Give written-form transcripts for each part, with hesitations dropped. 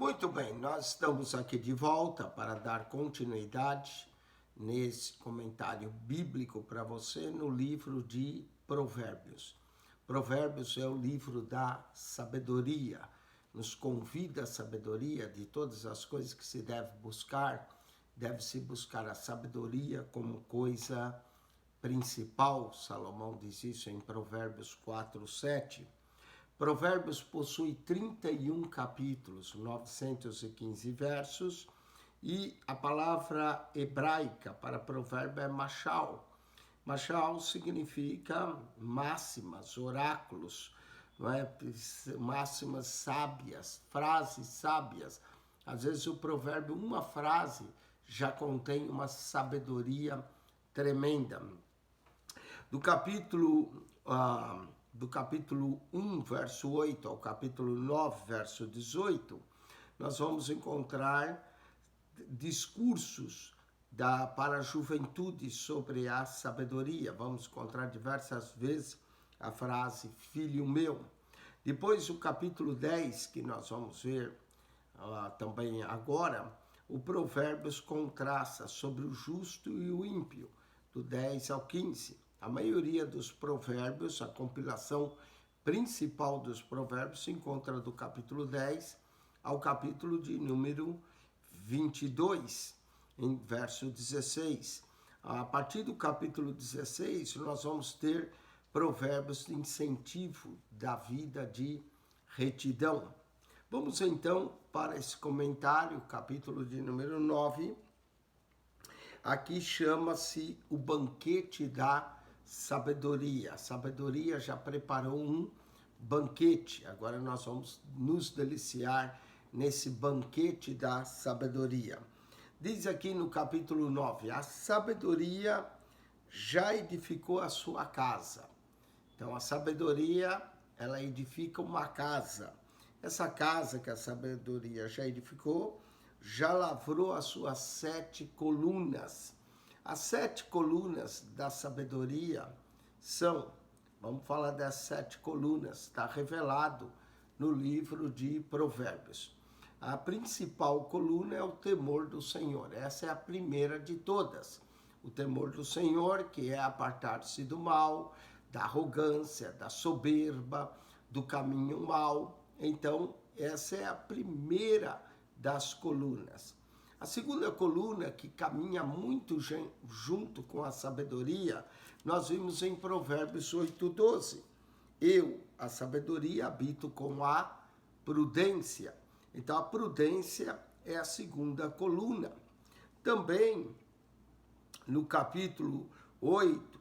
Muito bem, nós estamos aqui de volta para dar continuidade nesse comentário bíblico para você no livro de Provérbios. Provérbios é o livro da sabedoria, nos convida a sabedoria de todas as coisas que se deve-se buscar a sabedoria como coisa principal. Salomão diz isso em Provérbios 4:7. Provérbios possui 31 capítulos, 915 versos, e a palavra hebraica para provérbio é machal. Machal significa máximas, oráculos, não é? Máximas sábias, frases sábias. Às vezes o provérbio, uma frase, já contém uma sabedoria tremenda. Do capítulo 1, verso 8 ao capítulo 9, verso 18, nós vamos encontrar discursos para a juventude sobre a sabedoria. Vamos encontrar diversas vezes a frase filho meu. Depois o capítulo 10, que nós vamos ver também agora, o Provérbios contrasta sobre o justo e o ímpio, do 10 ao 15. A maioria dos provérbios, a compilação principal dos provérbios se encontra do capítulo 10 ao capítulo de número 22, em verso 16. A partir do capítulo 16, nós vamos ter provérbios de incentivo da vida de retidão. Vamos então para esse comentário, capítulo de número 9. Aqui chama-se o banquete da sabedoria. A sabedoria já preparou um banquete. Agora nós vamos nos deliciar nesse banquete da sabedoria. Diz aqui no capítulo 9, a sabedoria já edificou a sua casa. Então a sabedoria, ela edifica uma casa. Essa casa que a sabedoria já edificou, já lavrou as suas 7 colunas. As 7 colunas da sabedoria são, vamos falar das 7 colunas, está revelado no livro de Provérbios. A principal coluna é o temor do Senhor, essa é a primeira de todas. O temor do Senhor, que é apartar-se do mal, da arrogância, da soberba, do caminho mau. Então, essa é a primeira das colunas. A segunda coluna, que caminha muito junto com a sabedoria, nós vimos em Provérbios 8:12. Eu, a sabedoria, habito com a prudência. Então, a prudência é a segunda coluna. Também, no capítulo 8,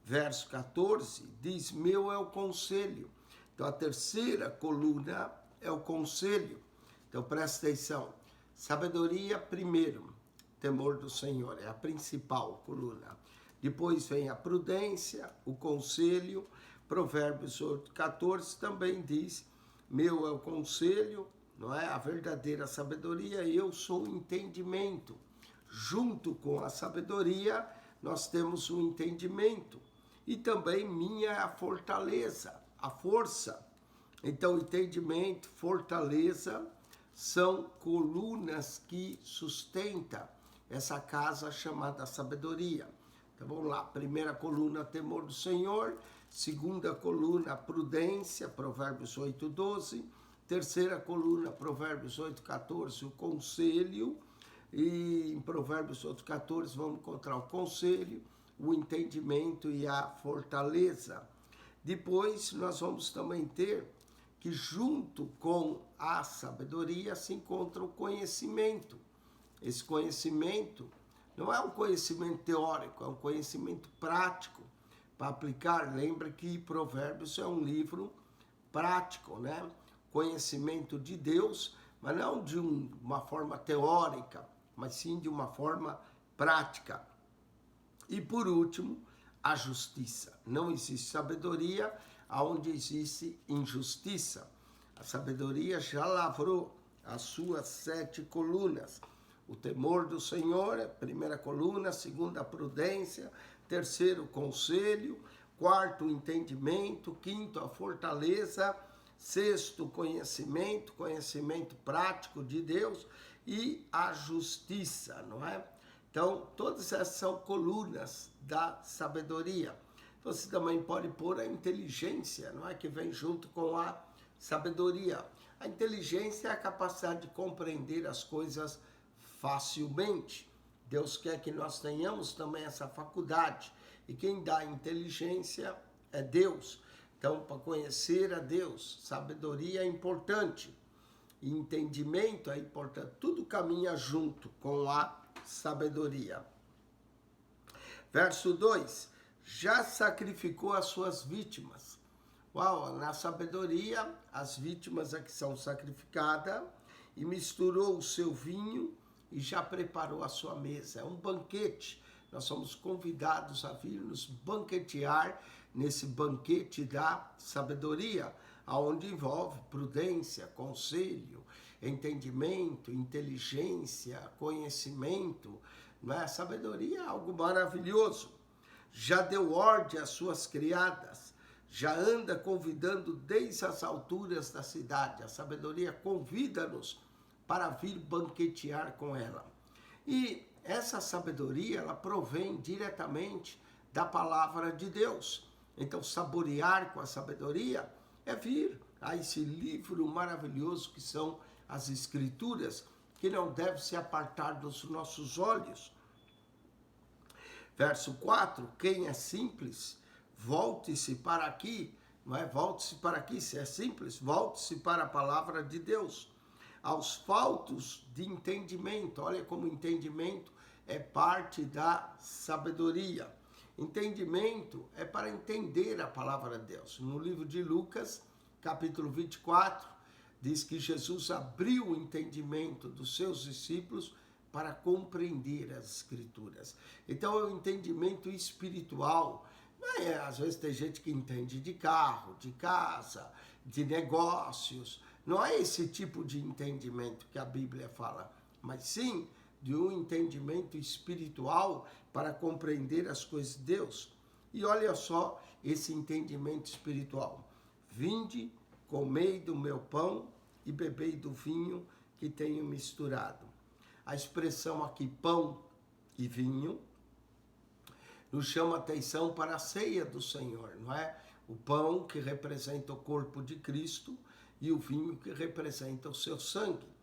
verso 14, diz, meu é o conselho. Então, a terceira coluna é o conselho. Então, presta atenção. Sabedoria primeiro, temor do Senhor, é a principal coluna. Depois vem a prudência, o conselho. Provérbios 8:14 também diz, meu é o conselho, não é? A verdadeira sabedoria, eu sou o entendimento. Junto com a sabedoria, nós temos o entendimento. E também minha é a fortaleza, a força. Então, entendimento, fortaleza, são colunas que sustentam essa casa chamada sabedoria. Então vamos lá, primeira coluna, temor do Senhor, segunda coluna, prudência, Provérbios 8:12, terceira coluna, Provérbios 8:14, o conselho, e em Provérbios 8:14 vamos encontrar o conselho, o entendimento e a fortaleza. Depois nós vamos também ter que junto com a sabedoria se encontra o conhecimento. Esse conhecimento não é um conhecimento teórico, é um conhecimento prático para aplicar. Lembra que Provérbios é um livro prático, né? Conhecimento de Deus, mas não de uma forma teórica, mas sim de uma forma prática. E por último, a justiça. Não existe sabedoria onde existe injustiça. A sabedoria já lavrou as suas 7 colunas. O temor do Senhor, primeira coluna, segunda, prudência, terceiro, conselho, quarto, entendimento, quinto, a fortaleza, Sexto, conhecimento, conhecimento prático de Deus e a justiça, não é? Então, todas essas são colunas da sabedoria. Você também pode pôr a inteligência, não é? Que vem junto com a sabedoria. A inteligência é a capacidade de compreender as coisas facilmente. Deus quer que nós tenhamos também essa faculdade. E quem dá inteligência é Deus. Então, para conhecer a Deus, sabedoria é importante. E entendimento é importante. Tudo caminha junto com a sabedoria. Verso 2. Já sacrificou as suas vítimas. Uau, na sabedoria, as vítimas é que são sacrificadas, e misturou o seu vinho e já preparou a sua mesa. É um banquete. Nós somos convidados a vir nos banquetear nesse banquete da sabedoria, onde envolve prudência, conselho, entendimento, inteligência, conhecimento. Não é? A sabedoria é algo maravilhoso. Já deu ordem às suas criadas, já anda convidando desde as alturas da cidade. A sabedoria convida-nos para vir banquetear com ela. E essa sabedoria, ela provém diretamente da palavra de Deus. Então, saborear com a sabedoria é vir a esse livro maravilhoso que são as Escrituras, que não deve se apartar dos nossos olhos. Verso 4, quem é simples, volte-se para aqui, não é? Volte-se para aqui, se é simples, volte-se para a palavra de Deus. Aos faltos de entendimento, olha como entendimento é parte da sabedoria. Entendimento é para entender a palavra de Deus. No livro de Lucas, capítulo 24, diz que Jesus abriu o entendimento dos seus discípulos para compreender as Escrituras. Então, é o entendimento espiritual. Não é, às vezes tem gente que entende de carro, de casa, de negócios. Não é esse tipo de entendimento que a Bíblia fala, mas sim de um entendimento espiritual para compreender as coisas de Deus. E olha só esse entendimento espiritual. Vinde, comei do meu pão e bebei do vinho que tenho misturado. A expressão aqui, pão e vinho, nos chama atenção para a ceia do Senhor, não é? O pão que representa o corpo de Cristo e o vinho que representa o seu sangue.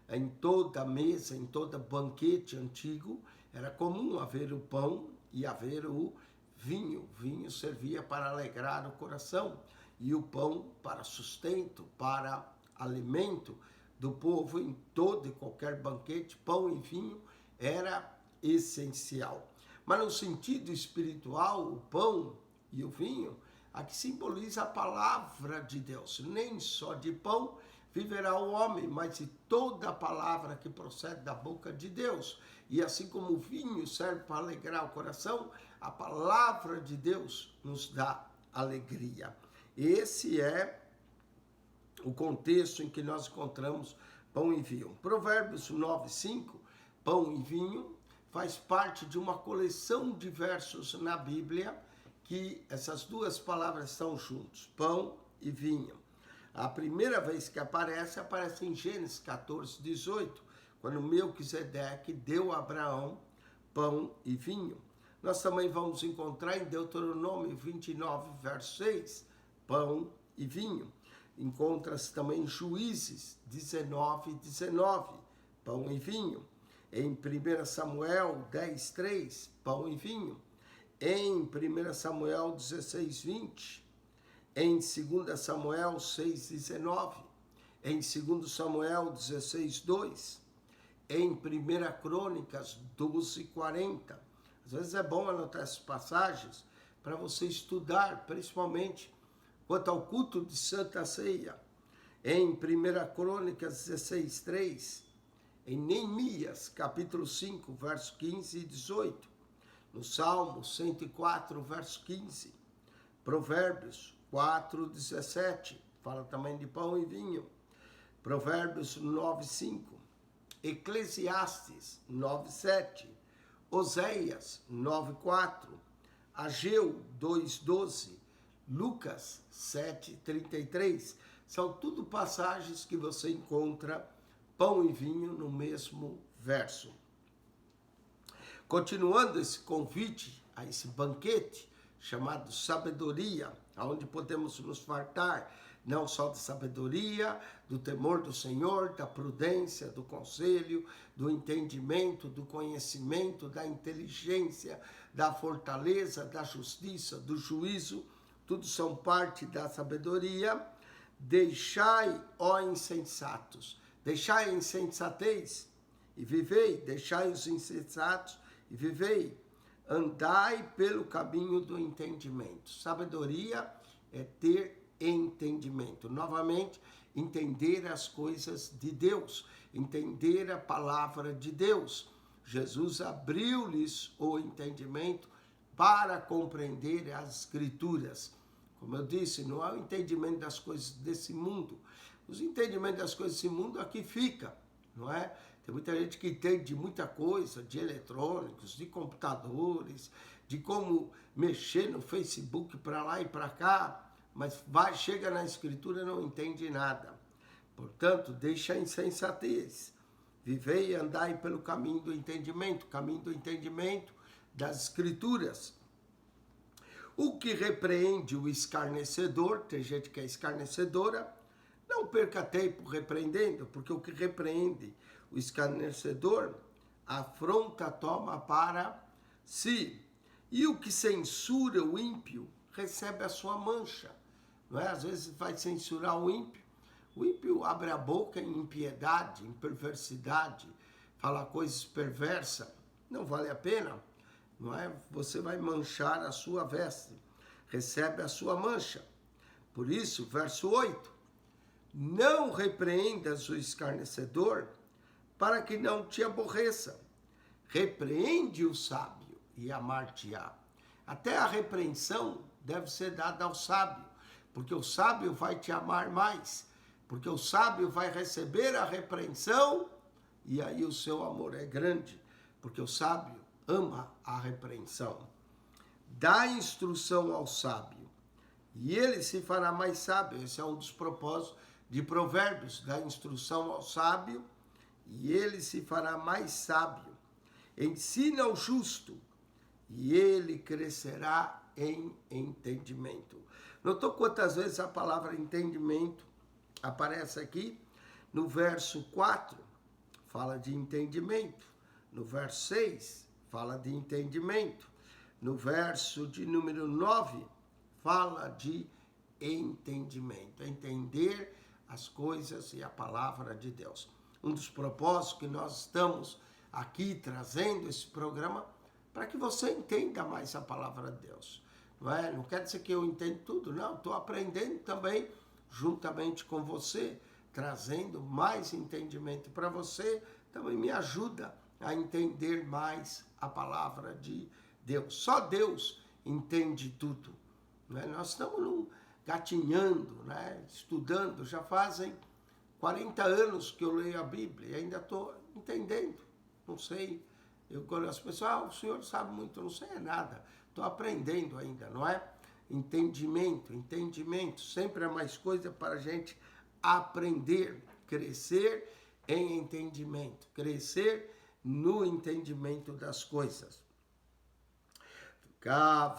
Em toda mesa, em todo banquete antigo, era comum haver o pão e haver o vinho. O vinho servia para alegrar o coração e o pão para sustento, para alimento do povo. Em todo e qualquer banquete, pão e vinho era essencial. Mas no sentido espiritual, o pão e o vinho, aqui simboliza a palavra de Deus. Nem só de pão viverá o homem, mas de toda a palavra que procede da boca de Deus. E assim como o vinho serve para alegrar o coração, a palavra de Deus nos dá alegria. Esse é o contexto em que nós encontramos pão e vinho. Provérbios 9:5, pão e vinho, faz parte de uma coleção de versos na Bíblia que essas duas palavras estão juntos, pão e vinho. A primeira vez que aparece em Gênesis 14:18, quando Melquisedeque deu a Abraão pão e vinho. Nós também vamos encontrar em Deuteronômio 29, verso 6, pão e vinho. Encontra-se também em Juízes 19:19, pão e vinho. Em 1 Samuel 10:3, pão e vinho. Em 1 Samuel 16:20, em 2 Samuel 6:19, em 2 Samuel 16:2, em 1 Crônicas 12:40. Às vezes é bom anotar essas passagens para você estudar, principalmente quanto ao culto de Santa Ceia. Em 1 Crônicas 16:3, em Neemias capítulo 5, verso 15 e 18, no Salmo 104, verso 15, Provérbios 4:17, fala também de pão e vinho, Provérbios 9:5, Eclesiastes 9:7, Oséias 9:4, Ageu 2:12, Lucas 7:33, São tudo passagens que você encontra pão e vinho no mesmo verso. Continuando esse convite a esse banquete chamado sabedoria, onde podemos nos fartar não só de sabedoria, do temor do Senhor, da prudência, do conselho, do entendimento, do conhecimento, da inteligência, da fortaleza, da justiça, do juízo, tudo são parte da sabedoria. Deixai, ó insensatos, deixai a insensatez e vivei, deixai os insensatos e vivei. Andai pelo caminho do entendimento. Sabedoria é ter entendimento. Novamente, entender as coisas de Deus, entender a palavra de Deus. Jesus abriu-lhes o entendimento para compreender as Escrituras. Como eu disse, não é o entendimento das coisas desse mundo. Os entendimentos das coisas desse mundo aqui fica, não é? Tem muita gente que entende de muita coisa, de eletrônicos, de computadores, de como mexer no Facebook para lá e para cá, mas chega na Escritura e não entende nada. Portanto, deixa a insensatez. Vivei e andai pelo caminho do entendimento das Escrituras. O que repreende o escarnecedor, tem gente que é escarnecedora, não perca tempo repreendendo, porque o que repreende o escarnecedor, afronta toma para si. E o que censura o ímpio, recebe a sua mancha. Não é? Às vezes vai censurar o ímpio abre a boca em impiedade, em perversidade, fala coisas perversas, não vale a pena, não é? Você vai manchar a sua veste, recebe a sua mancha. Por isso, verso 8, não repreendas o escarnecedor, para que não te aborreça. Repreende o sábio e amar-te-á. Até a repreensão deve ser dada ao sábio, porque o sábio vai te amar mais, porque o sábio vai receber a repreensão e aí o seu amor é grande, porque o sábio ama a repreensão. Dá instrução ao sábio e ele se fará mais sábio. Esse é um dos propósitos de Provérbios, dá instrução ao sábio e ele se fará mais sábio. Ensina ao justo e ele crescerá em entendimento. Notou quantas vezes a palavra entendimento aparece aqui? No verso 4, fala de entendimento. No verso 6, fala de entendimento. No verso de número 9, fala de entendimento. Entender as coisas e a palavra de Deus. Um dos propósitos que nós estamos aqui trazendo esse programa para que você entenda mais a palavra de Deus. Não é? Não quer dizer que eu entendo tudo, não. Estou aprendendo também, juntamente com você, trazendo mais entendimento para você, também me ajuda a entender mais a palavra de Deus. Só Deus entende tudo. Não é? Nós estamos gatinhando, né? Estudando, já fazem 40 anos que eu leio a Bíblia e ainda estou entendendo, não sei. Quando as pessoas, o senhor sabe muito, não sei nada, estou aprendendo ainda, não é? Entendimento, sempre é mais coisa para a gente aprender, crescer em entendimento, crescer no entendimento das coisas.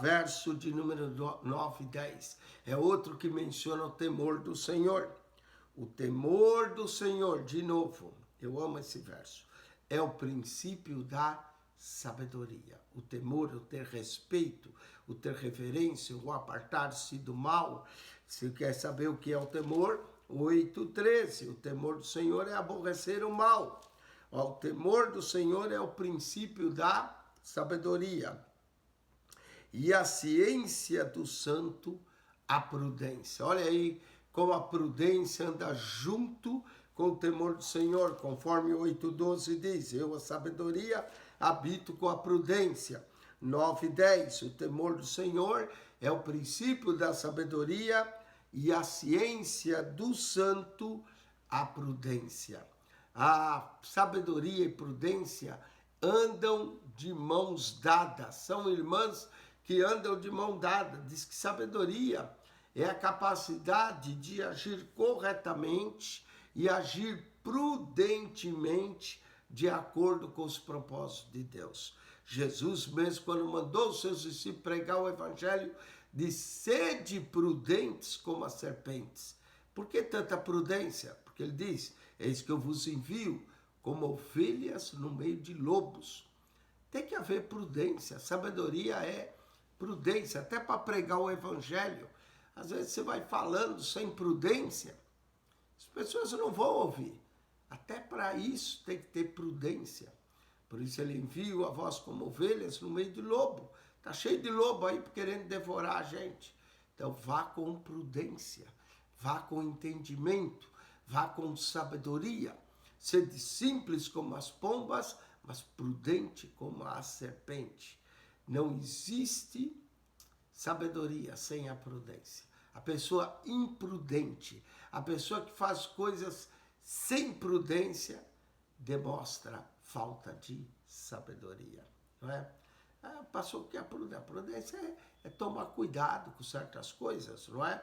Verso de número 9 e 10, é outro que menciona o temor do Senhor. O temor do Senhor, de novo, eu amo esse verso, é o princípio da sabedoria. O temor, o ter respeito, o ter reverência, o apartar-se do mal. Se quer saber o que é o temor, 8:13, o temor do Senhor é aborrecer o mal. O temor do Senhor é o princípio da sabedoria. E a ciência do santo, a prudência. Olha aí como a prudência anda junto com o temor do Senhor, conforme 8:12 diz, eu, a sabedoria, habito com a prudência. 9:10, o temor do Senhor é o princípio da sabedoria e a ciência do santo, a prudência. A sabedoria e prudência andam de mãos dadas, são irmãs que andam de mão dada. Diz que sabedoria é a capacidade de agir corretamente e agir prudentemente de acordo com os propósitos de Deus. Jesus mesmo, quando mandou os seus discípulos pregar o evangelho, disse: sede prudentes como as serpentes. Por que tanta prudência? Porque ele diz: eis que eu vos envio como ovelhas no meio de lobos. Tem que haver prudência, sabedoria é prudência, até para pregar o evangelho. Às vezes você vai falando sem prudência, as pessoas não vão ouvir. Até para isso tem que ter prudência. Por isso ele envia a vós como ovelhas no meio de lobo. Está cheio de lobo aí querendo devorar a gente. Então vá com prudência, vá com entendimento, vá com sabedoria. Sede simples como as pombas, mas prudente como a serpente. Não existe sabedoria sem a prudência. A pessoa imprudente, a pessoa que faz coisas sem prudência, demonstra falta de sabedoria, não é? Passou que a prudência é tomar cuidado com certas coisas, não é?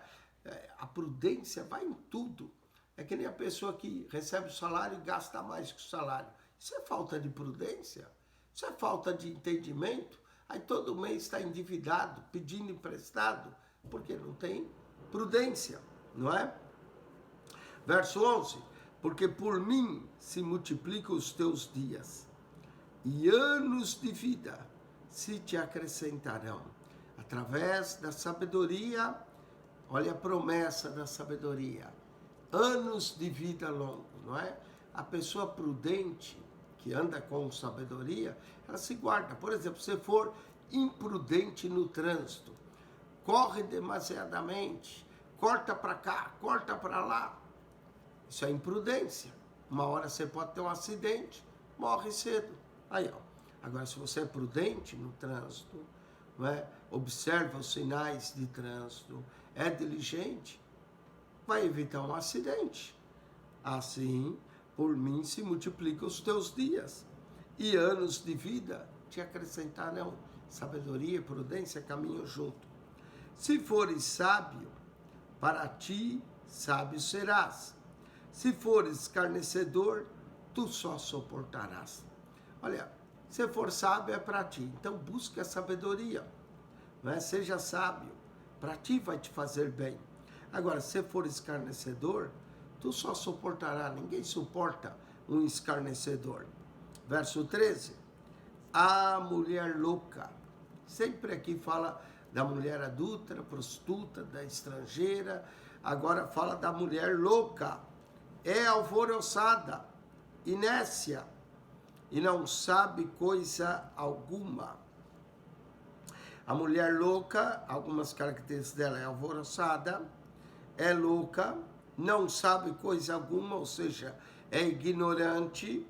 A prudência vai em tudo. É que nem a pessoa que recebe o salário e gasta mais que o salário. Isso é falta de prudência, isso é falta de entendimento. Aí todo mês está endividado, pedindo emprestado, porque não tem prudência, não é? Verso 11, porque por mim se multiplicam os teus dias, e anos de vida se te acrescentarão. Através da sabedoria, olha a promessa da sabedoria, anos de vida longo, não é? A pessoa prudente, que anda com sabedoria, ela se guarda. Por exemplo, se for imprudente no trânsito, corre demasiadamente, corta para cá, corta para lá, isso é imprudência. Uma hora você pode ter um acidente, morre cedo. Aí, ó. Agora, se você é prudente no trânsito, não é? Observa os sinais de trânsito, é diligente, vai evitar um acidente. Assim, por mim se multiplicam os teus dias, e anos de vida te acrescentarão. Sabedoria e prudência caminham junto. Se fores sábio, para ti sábio serás. Se fores escarnecedor, tu só suportarás. Olha, se for sábio é para ti, então busque a sabedoria, não é? Seja sábio, para ti vai te fazer bem. Agora, se for escarnecedor, tu só suportará, ninguém suporta um escarnecedor. Verso 13, a mulher louca, sempre aqui fala da mulher adúltera, prostituta, da estrangeira, agora fala da mulher louca, é alvoroçada, inércia, e não sabe coisa alguma. A mulher louca, algumas características dela, é alvoroçada, é louca, não sabe coisa alguma, ou seja, é ignorante,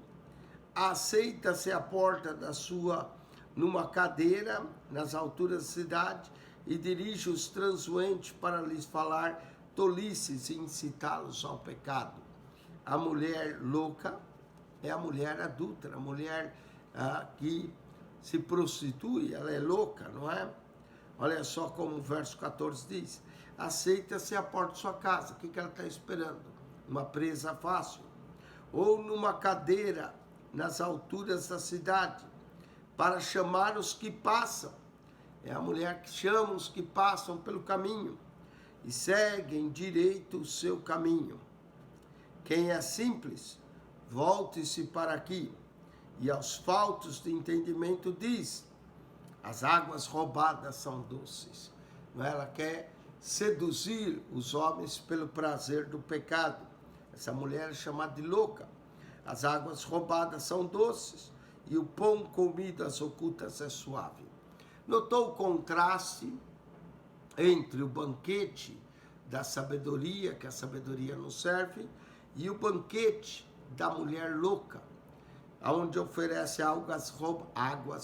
aceita-se a porta da sua numa cadeira nas alturas da cidade e dirige os transuentes para lhes falar tolices e incitá-los ao pecado. A mulher louca é a mulher adúltera, a mulher que se prostitui, ela é louca, não é? Olha só como o verso 14 diz, aceita-se a porta de sua casa, o que ela está esperando? Uma presa fácil. Ou numa cadeira nas alturas da cidade, para chamar os que passam. É a mulher que chama os que passam pelo caminho e seguem direito o seu caminho. Quem é simples, volte-se para aqui. E aos faltos de entendimento diz, as águas roubadas são doces. Ela quer seduzir os homens pelo prazer do pecado. Essa mulher é chamada de louca. As águas roubadas são doces e o pão comido às ocultas é suave. Notou o contraste entre o banquete da sabedoria, que a sabedoria nos serve, e o banquete da mulher louca, onde oferece águas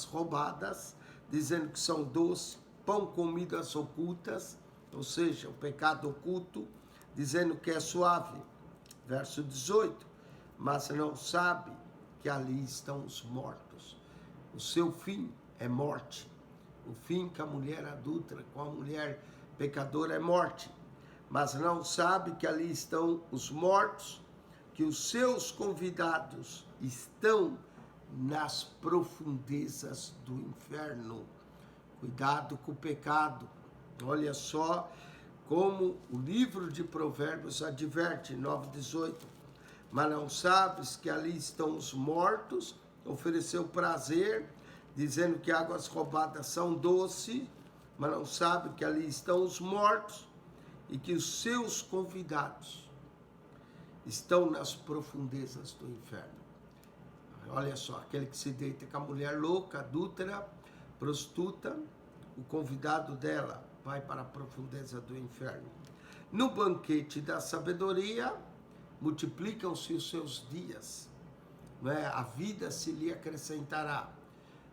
roubadas, dizendo que são doces, pão comido às ocultas, ou seja, o pecado oculto, dizendo que é suave. Verso 18, mas não sabe que ali estão os mortos. O seu fim é morte. O fim que a mulher adúltera com a mulher pecadora é morte. mas não sabe que ali estão os mortos, que os seus convidados estão nas profundezas do inferno. Cuidado com o pecado. Olha só como o livro de Provérbios adverte, 9:18. Mas não sabes que ali estão os mortos, ofereceu prazer, dizendo que águas roubadas são doces, mas não sabe que ali estão os mortos e que os seus convidados estão nas profundezas do inferno. Olha só, aquele que se deita com a mulher louca, adúltera, prostituta, o convidado dela vai para a profundeza do inferno. No banquete da sabedoria, multiplicam-se os seus dias, né? A vida se lhe acrescentará.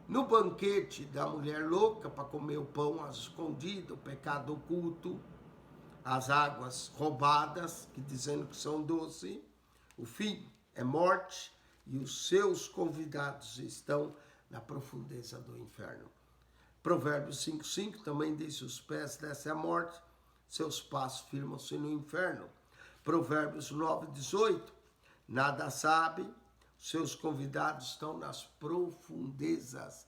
No banquete da mulher louca, para comer o pão às escondidas, o pecado oculto, as águas roubadas, que dizendo que são doces, o fim é morte, e os seus convidados estão na profundeza do inferno. Provérbios 5:5 também diz: os pés descem à morte, seus passos firmam-se no inferno. Provérbios 9:18, nada sabe, seus convidados estão nas profundezas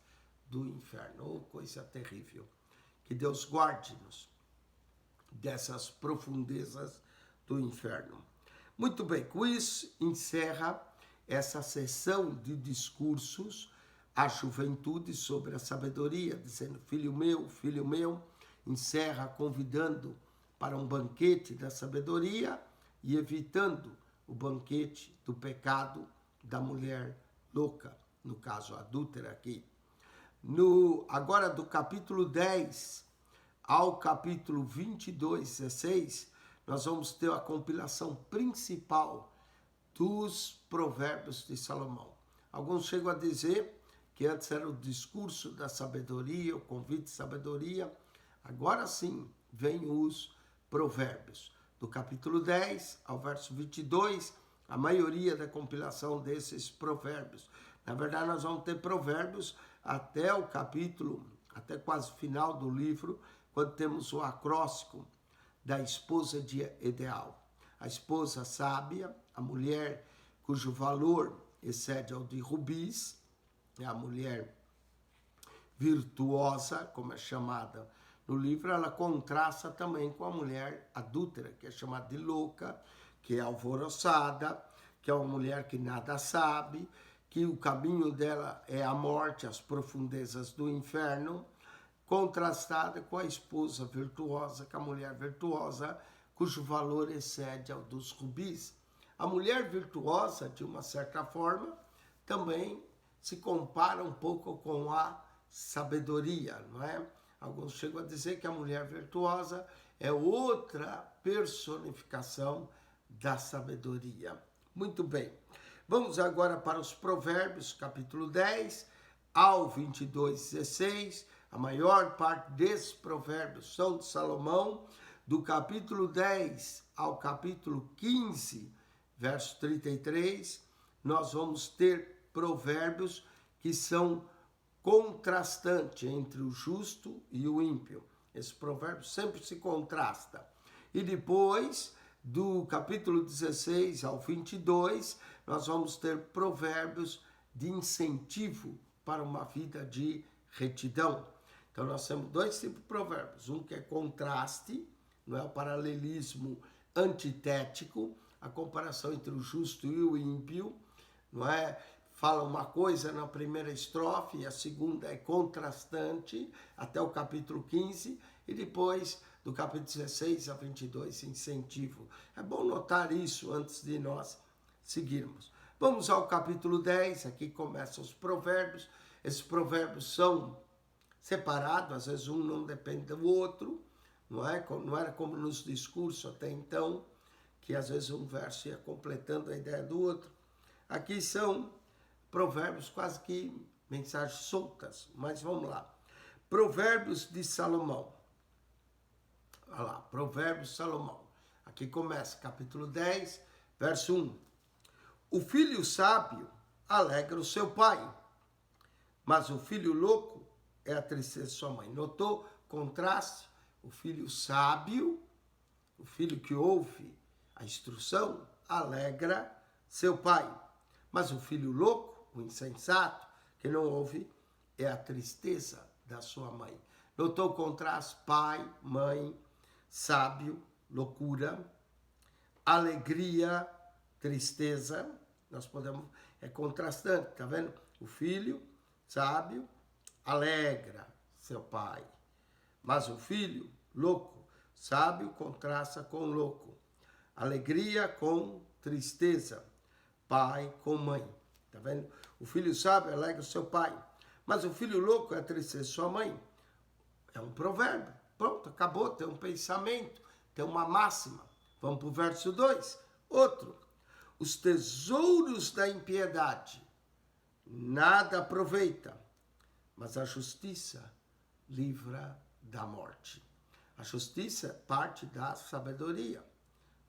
do inferno. Oh, coisa terrível. Que Deus guarde-nos dessas profundezas do inferno. Muito bem, com isso encerra essa sessão de discursos à juventude sobre a sabedoria, dizendo: filho meu, encerra convidando para um banquete da sabedoria e evitando o banquete do pecado da mulher louca, no caso adúltera aqui. Agora do capítulo 10 ao capítulo 22:16, nós vamos ter a compilação principal dos provérbios de Salomão. Alguns chegam a dizer que antes era o discurso da sabedoria, o convite de sabedoria. Agora sim, vem os provérbios. Do capítulo 10 ao verso 22, a maioria da compilação desses provérbios. Na verdade, nós vamos ter provérbios até o capítulo, até quase o final do livro, quando temos o acróstico da esposa de ideal. A esposa sábia, a mulher cujo valor excede ao de rubis, é a mulher virtuosa, como é chamada no livro. Ela contrasta também com a mulher adúltera, que é chamada de louca, que é alvoroçada, que é uma mulher que nada sabe, que o caminho dela é a morte, as profundezas do inferno, contrastada com a esposa virtuosa, com a mulher virtuosa, cujo valor excede ao dos rubis. A mulher virtuosa, de uma certa forma, também se compara um pouco com a sabedoria, não é? Alguns chegam a dizer que a mulher virtuosa é outra personificação da sabedoria. Muito bem. Vamos agora para os provérbios, capítulo 10 ao 22:16. A maior parte desses provérbios são de Salomão. Do capítulo 10 ao capítulo 15, verso 33, nós vamos ter provérbios que são contrastantes entre o justo e o ímpio. Esse provérbio sempre se contrasta. E depois, do capítulo 16 ao 22, nós vamos ter provérbios de incentivo para uma vida de retidão. Então, nós temos dois tipos de provérbios. Um que é contraste, não é o paralelismo antitético, a comparação entre o justo e o ímpio, não é? Fala uma coisa na primeira estrofe e a segunda é contrastante, até o capítulo 15, e depois, do capítulo 16 a 22, incentivo. É bom notar isso antes de nós seguirmos. Vamos ao capítulo 10, aqui começam os provérbios. Esses provérbios são separados, às vezes um não depende do outro, não é? Não era como nos discursos até então, que às vezes um verso ia completando a ideia do outro. Aqui são provérbios quase que mensagens soltas, mas vamos lá. Provérbios de Salomão. Olha lá, Provérbios de Salomão. Aqui começa, capítulo 10, verso 1. O filho sábio alegra o seu pai, mas o filho louco é a tristeza de sua mãe. Notou contraste? O filho sábio, O filho que ouve a instrução alegra seu pai. Mas o filho louco, o insensato, que não ouve, é a tristeza da sua mãe. Notou o contraste? Pai, mãe, sábio, loucura, alegria, tristeza. Nós podemos, é contrastante, tá vendo? O filho sábio alegra seu pai, mas o filho louco, sábio, contrasta com louco. Alegria com tristeza, pai com mãe. Tá vendo? O filho sábio alegra seu pai, mas o filho louco é a tristeza de sua mãe. É um provérbio. Pronto, acabou. Tem um pensamento, tem uma máxima. Vamos para o verso 2. Outro. Os tesouros da impiedade nada aproveita, mas a justiça livra da morte. A justiça é parte da sabedoria.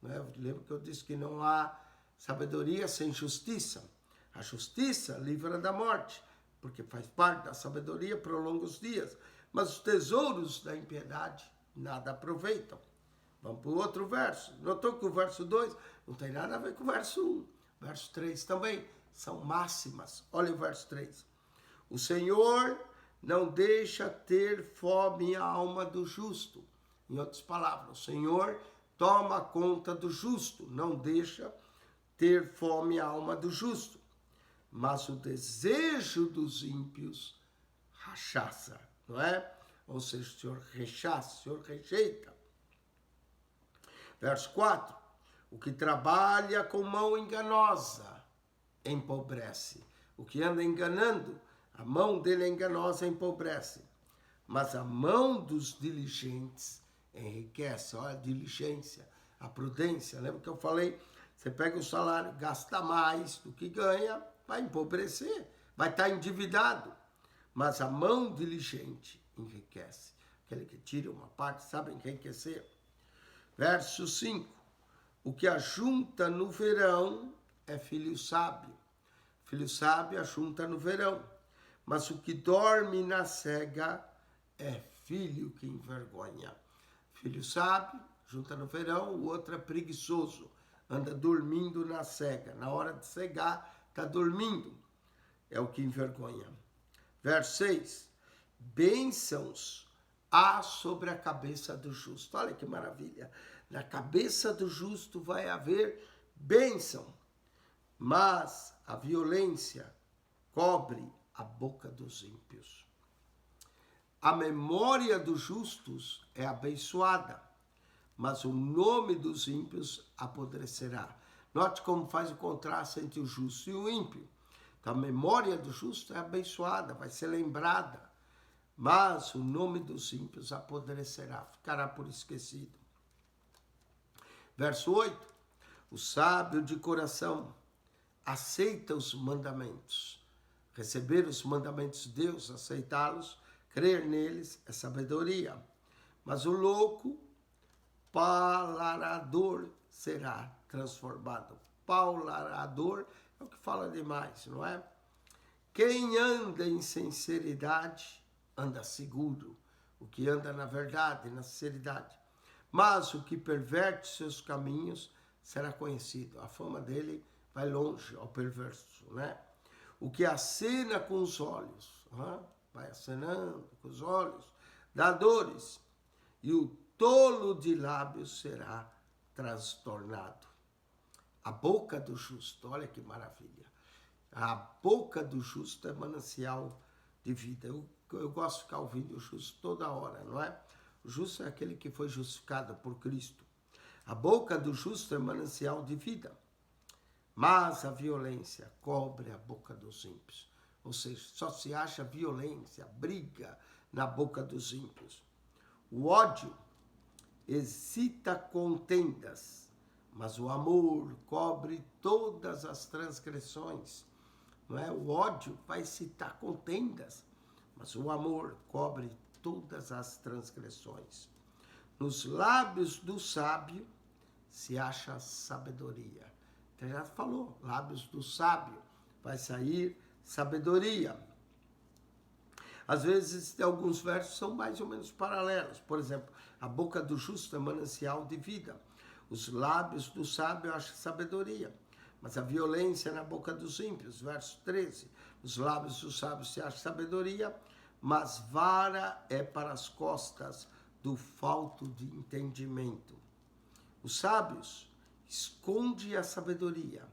Né? Lembra que eu disse que não há sabedoria sem justiça. A justiça livra da morte, porque faz parte da sabedoria, prolonga os dias. Mas os tesouros da impiedade nada aproveitam. Vamos para o outro verso. Notou que o verso 2 não tem nada a ver com o verso 1. Verso 3 também são máximas. Olha o verso 3. O Senhor não deixa ter fome a alma do justo. Em outras palavras, o Senhor toma conta do justo, não deixa ter fome a alma do justo. Mas o desejo dos ímpios rechaça, não é? Ou seja, o Senhor rechaça, o Senhor rejeita. Verso 4. O que trabalha com mão enganosa empobrece. O que anda enganando, a mão dele é enganosa, empobrece. Mas a mão dos diligentes enriquece. Olha a diligência, a prudência. Lembra que eu falei? Você pega o salário, gasta mais do que ganha, vai empobrecer, vai estar endividado. Mas a mão diligente enriquece. Aquele que tira uma parte sabe enriquecer. Verso 5. O que ajunta no verão é filho sábio. Filho sábio ajunta no verão. Mas o que dorme na cega é filho que envergonha. Filho sábio junta no verão, o outro é preguiçoso. Anda dormindo na cega. Na hora de cegar, está dormindo. É o que envergonha. Verso 6. Bênçãos há sobre a cabeça do justo. Olha que maravilha. Na cabeça do justo vai haver bênção. Mas a violência cobre a boca dos ímpios. A memória dos justos é abençoada, mas o nome dos ímpios apodrecerá. Note como faz o contraste entre o justo e o ímpio. Então, a memória do justo é abençoada, vai ser lembrada, mas o nome dos ímpios apodrecerá, ficará por esquecido. Verso 8. O sábio de coração aceita os mandamentos. Receber os mandamentos de Deus, aceitá-los, crer neles é sabedoria. Mas o louco, palarador, será transformado. Palarador é o que fala demais, não é? Quem anda em sinceridade, anda seguro. O que anda na verdade, na sinceridade. Mas o que perverte seus caminhos será conhecido. A fama dele vai longe ao perverso, né? O que acena com os olhos, vai acenando com os olhos, dá dores. E o tolo de lábios será transtornado. A boca do justo, olha que maravilha. A boca do justo é manancial de vida. Eu gosto de ficar ouvindo o justo toda hora, não é? O justo é aquele que foi justificado por Cristo. A boca do justo é manancial de vida. Mas a violência cobre a boca dos ímpios. Ou seja, só se acha violência, briga na boca dos ímpios. O ódio excita contendas, mas o amor cobre todas as transgressões. Não é? O ódio vai excitar contendas, mas o amor cobre todas as transgressões. Nos lábios do sábio se acha sabedoria. Então já falou, lábios do sábio vai sair sabedoria. Às vezes, alguns versos são mais ou menos paralelos. Por exemplo, a boca do justo é manancial de vida. Os lábios do sábio acham sabedoria. Mas a violência na boca dos ímpios, verso 13. Os lábios do sábio se acham sabedoria, mas vara é para as costas do falto de entendimento. Os sábios escondem a sabedoria,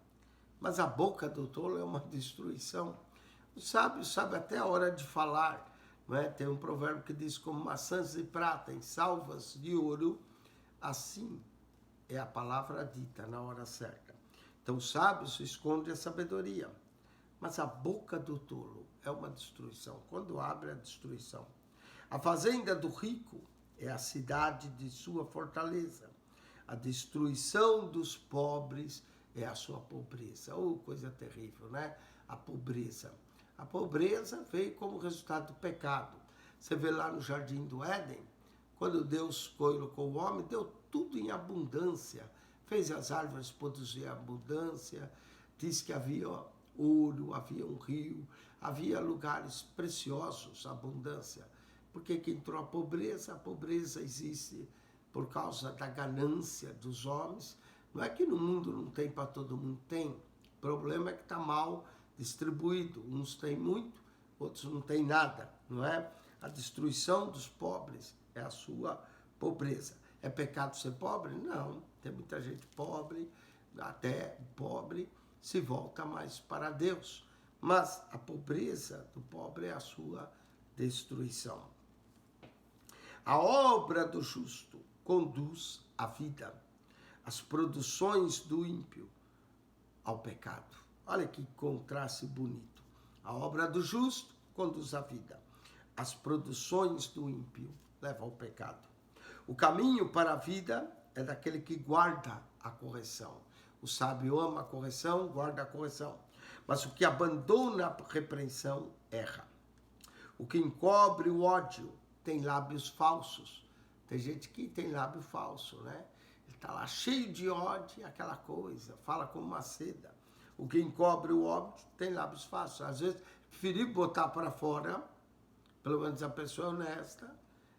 mas a boca do tolo é uma destruição. O sábio sabe até a hora de falar, não é? Tem um provérbio que diz, como maçãs de prata em salvas de ouro, assim é a palavra dita na hora certa. Então o sábio se esconde a sabedoria, mas a boca do tolo é uma destruição. Quando abre, a destruição. A fazenda do rico é a cidade de sua fortaleza. A destruição dos pobres é a sua pobreza. Oh, coisa terrível, né? A pobreza. A pobreza veio como resultado do pecado. Você vê lá no Jardim do Éden, quando Deus colocou o homem, deu tudo em abundância. Fez as árvores produzir abundância. Diz que havia ouro, havia um rio, havia lugares preciosos, abundância. Porque que entrou a pobreza existe por causa da ganância dos homens. Não é que no mundo não tem para todo mundo, tem. O problema é que está mal distribuído. Uns têm muito, outros não têm nada, não é? A destruição dos pobres é a sua pobreza. É pecado ser pobre? Não. Tem muita gente pobre, até pobre, se volta mais para Deus. Mas a pobreza do pobre é a sua destruição. A obra do justo conduz à vida. As produções do ímpio ao pecado. Olha que contraste bonito. A obra do justo conduz à vida. As produções do ímpio levam ao pecado. O caminho para a vida é daquele que guarda a correção. O sábio ama a correção, guarda a correção. Mas o que abandona a repreensão, erra. O que encobre o ódio tem lábios falsos. Tem gente que tem lábio falso, né? Ele está lá cheio de ódio, aquela coisa, fala como uma seda. O que encobre o ódio tem lábios falsos. Às vezes, preferir botar para fora, pelo menos a pessoa é honesta,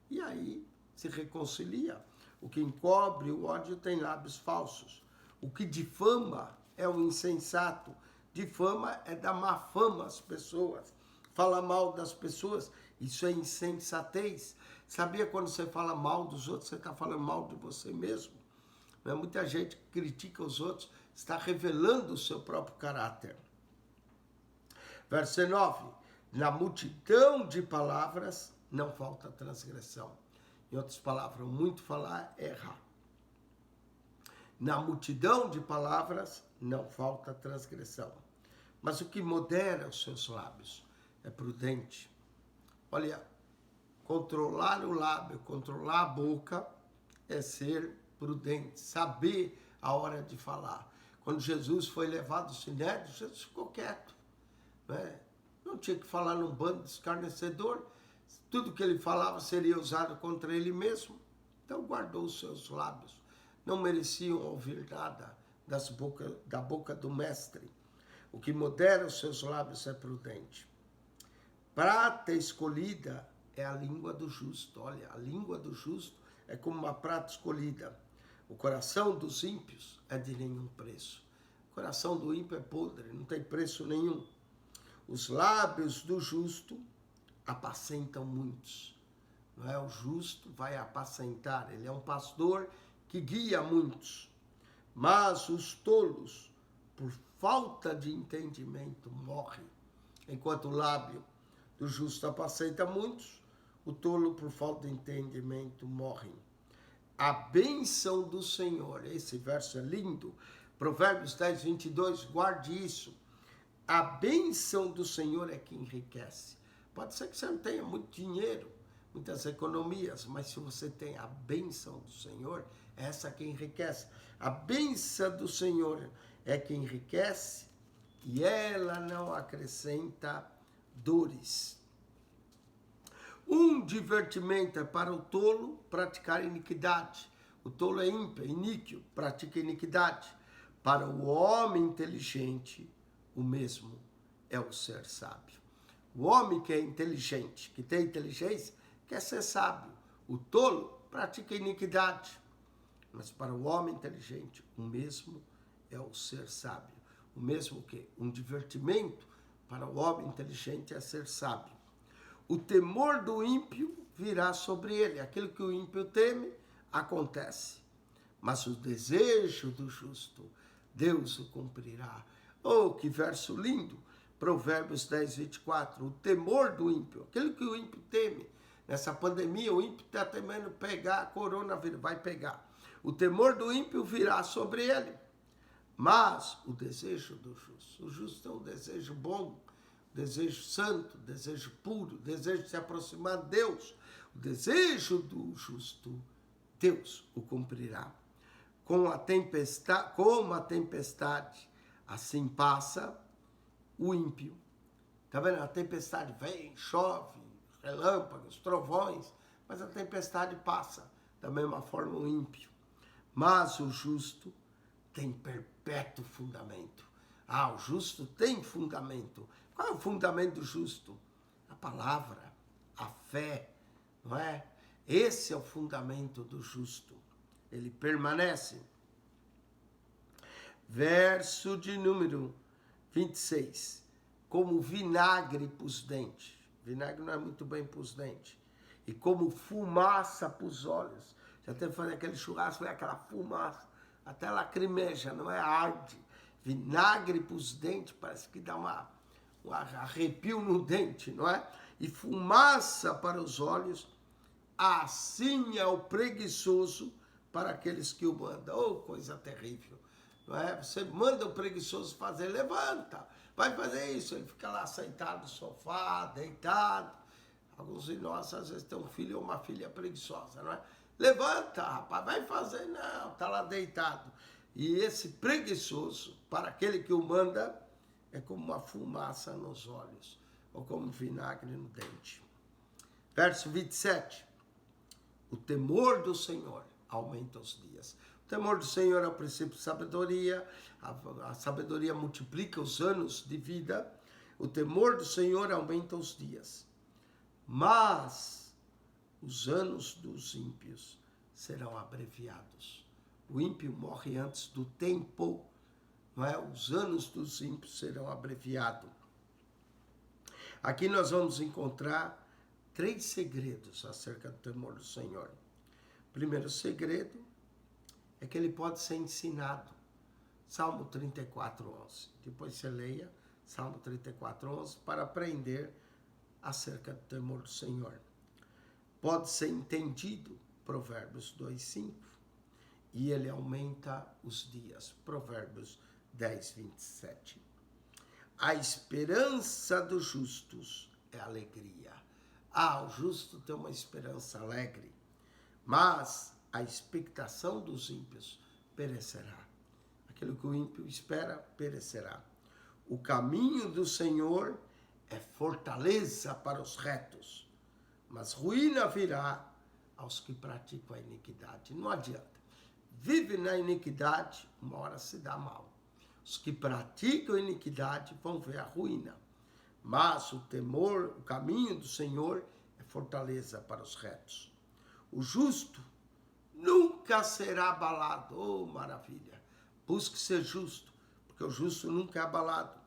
e aí se reconcilia. O que encobre o ódio tem lábios falsos. O que difama é o insensato. Difama é dar má fama às pessoas. Fala mal das pessoas, isso é insensatez. Sabia quando você fala mal dos outros, você está falando mal de você mesmo? Não é? Muita gente que critica os outros, está revelando o seu próprio caráter. Verso 9. Na multidão de palavras não falta transgressão. Em outras palavras, muito falar é errar. Na multidão de palavras não falta transgressão. Mas o que modera os seus lábios é prudente. Olha, controlar o lábio, controlar a boca é ser prudente, saber a hora de falar. Quando Jesus foi levado ao Sinédrio, Jesus ficou quieto, né? Não tinha que falar num bando de escarnecedor. Tudo que ele falava seria usado contra ele mesmo. Então guardou os seus lábios. Não mereciam ouvir nada da boca do mestre. O que modera os seus lábios é prudente. Prata escolhida é a língua do justo. Olha, a língua do justo é como uma prata escolhida. O coração dos ímpios é de nenhum preço. O coração do ímpio é podre, não tem preço nenhum. Os lábios do justo apacentam muitos. Não é? O justo vai apacentar, ele é um pastor que guia muitos. Mas os tolos, por falta de entendimento, morrem. Enquanto o lábio do justo apacenta muitos, o tolo, por falta de entendimento, morre. A bênção do Senhor, esse verso é lindo, Provérbios 10, 22, guarde isso. A bênção do Senhor é que enriquece. Pode ser que você não tenha muito dinheiro, muitas economias, mas se você tem a bênção do Senhor, é essa que enriquece. A bênção do Senhor é que enriquece e ela não acrescenta dores. Um divertimento é para o tolo praticar iniquidade. O tolo é ímpio, iníquo, pratica iniquidade. Para o homem inteligente, o mesmo é o ser sábio. O homem que é inteligente, que tem inteligência, quer ser sábio. O tolo pratica iniquidade. Mas para o homem inteligente, o mesmo é o ser sábio. O mesmo que um divertimento para o homem inteligente é ser sábio. O temor do ímpio virá sobre ele. Aquilo que o ímpio teme, acontece. Mas o desejo do justo, Deus o cumprirá. Oh, que verso lindo! Provérbios 10, 24. O temor do ímpio, aquilo que o ímpio teme. Nessa pandemia, o ímpio está temendo pegar a coronavírus, vai pegar. O temor do ímpio virá sobre ele. Mas o desejo do justo, o justo é um desejo bom, desejo santo, desejo puro, desejo de se aproximar de Deus. O desejo do justo, Deus o cumprirá. Como a tempestade, assim passa o ímpio. Está vendo? A tempestade vem, chove, relâmpagos, trovões, mas a tempestade passa. Da mesma forma o ímpio. Mas o justo tem perpétuo fundamento. Ah, o justo tem fundamento. Qual é o fundamento do justo? A palavra, a fé, não é? Esse é o fundamento do justo. Ele permanece. Verso de número 26. Como vinagre para os dentes. Vinagre não é muito bem para os dentes. E como fumaça para os olhos. Já teve que fazer aquele churrasco, é aquela fumaça. Até lacrimeja, não é? Arde. Vinagre para os dentes, parece que dá um arrepio no dente, não é? E fumaça para os olhos. Assim é o preguiçoso para aqueles que o mandam. Oh, coisa terrível. Não é? Você manda o preguiçoso fazer, levanta, vai fazer isso. Ele fica lá sentado no sofá, deitado. Alguns de nós, às vezes, tem um filho ou uma filha preguiçosa, não é? Levanta, rapaz, vai fazer. Não, está lá deitado. E esse preguiçoso, para aquele que o manda, é como uma fumaça nos olhos, ou como vinagre no dente. Verso 27. O temor do Senhor aumenta os dias. O temor do Senhor é o princípio de sabedoria. A sabedoria multiplica os anos de vida. O temor do Senhor aumenta os dias. Mas os anos dos ímpios serão abreviados. O ímpio morre antes do tempo, não é? Os anos dos ímpios serão abreviados. Aqui nós vamos encontrar 3 segredos acerca do temor do Senhor. O primeiro segredo é que ele pode ser ensinado. Salmo 34:11. Depois você leia Salmo 34:11 para aprender acerca do temor do Senhor. Pode ser entendido, Provérbios 2:5. E ele aumenta os dias, Provérbios 10:27. A esperança dos justos é alegria. Ah, o justo tem uma esperança alegre, mas a expectação dos ímpios perecerá. Aquilo que o ímpio espera, perecerá. O caminho do Senhor é fortaleza para os retos, mas ruína virá aos que praticam a iniquidade. Não adianta. Vive na iniquidade, uma hora se dá mal. Os que praticam a iniquidade vão ver a ruína. Mas o temor, o caminho do Senhor é fortaleza para os retos. O justo nunca será abalado. Oh, maravilha! Busque ser justo, porque o justo nunca é abalado.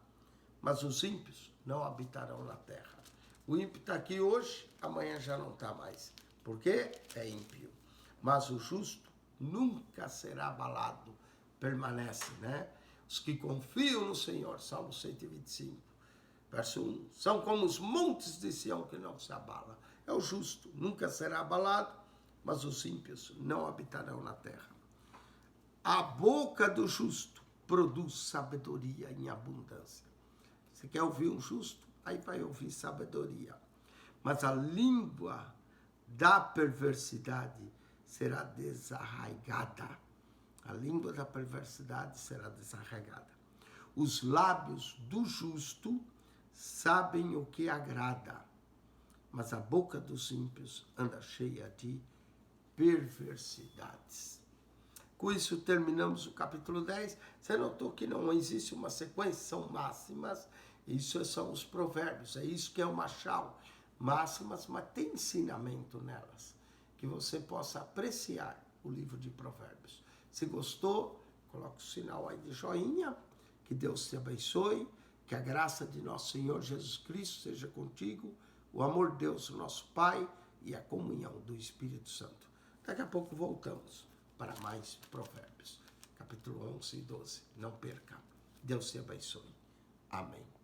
Mas os ímpios não habitarão na terra. O ímpio está aqui hoje, amanhã já não está mais. Por quê? É ímpio. Mas o justo nunca será abalado. Permanece, né? Os que confiam no Senhor, Salmo 125, verso 1, são como os montes de Sião que não se abalam. É o justo, nunca será abalado, mas os ímpios não habitarão na terra. A boca do justo produz sabedoria em abundância. Você quer ouvir um justo? Aí vai ouvir sabedoria. Mas a língua da perversidade será desarraigada. A língua da perversidade será desarraigada. Os lábios do justo sabem o que agrada, mas a boca dos ímpios anda cheia de perversidades. Com isso, terminamos o capítulo 10. Você notou que não existe uma sequência, são máximas. Isso são os provérbios, é isso que é o machal. Máximas, mas tem ensinamento nelas. Que você possa apreciar o livro de provérbios. Se gostou, coloque o sinal aí de joinha. Que Deus te abençoe. Que a graça de nosso Senhor Jesus Cristo seja contigo. O amor de Deus, nosso Pai, e a comunhão do Espírito Santo. Daqui a pouco voltamos para mais provérbios. Capítulo 11 e 12. Não perca. Deus te abençoe. Amém.